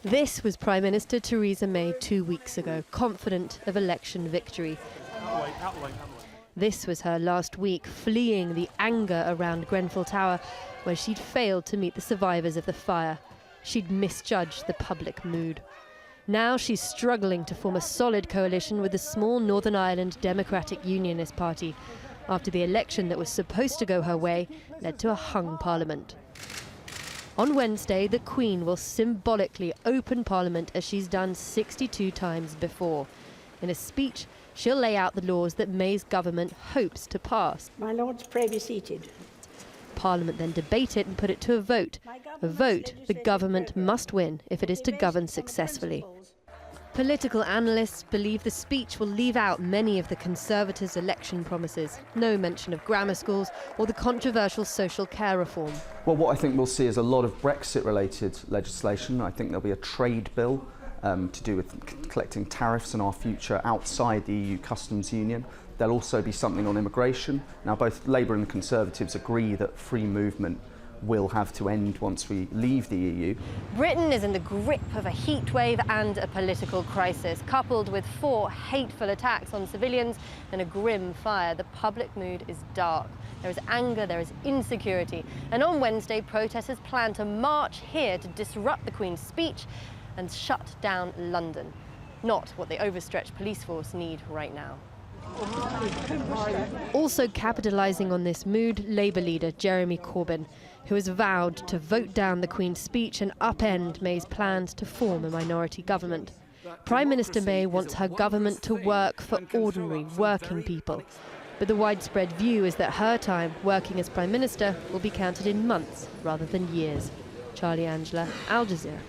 This was Prime Minister Theresa May 2 weeks ago, confident of election victory. This was her last week, fleeing the anger around Grenfell Tower, where she'd failed to meet the survivors of the fire. She'd misjudged the public mood. Now she's struggling to form a solid coalition with the small Northern Ireland Democratic Unionist Party, after the election that was supposed to go her way led to a hung parliament. On Wednesday, the Queen will symbolically open Parliament as she's done 62 times before. In a speech, she'll lay out the laws that May's government hopes to pass. My lords, pray be seated. Parliament then debate it and put it to a vote. A vote the government must win if it is to govern successfully. Political analysts believe the speech will leave out many of the Conservatives' election promises. No mention of grammar schools or the controversial social care reform. Well, what I think we'll see is a lot of Brexit-related legislation. I think there'll be a trade bill to do with collecting tariffs and our future outside the EU customs union. There'll also be something on immigration. Now, both Labour and the Conservatives agree that free movement will have to end once we leave the EU. Britain is in the grip of a heatwave and a political crisis. Coupled with 4 hateful attacks on civilians and a grim fire, the public mood is dark. There is anger, there is insecurity. And on Wednesday, protesters plan to march here to disrupt the Queen's speech and shut down London. Not what the overstretched police force need right now. Also capitalising on this mood, Labour leader Jeremy Corbyn, who has vowed to vote down the Queen's speech and upend May's plans to form a minority government. Prime Minister May wants her government to work for ordinary working people. But the widespread view is that her time working as Prime Minister will be counted in months rather than years. Charlie Angela, Al Jazeera.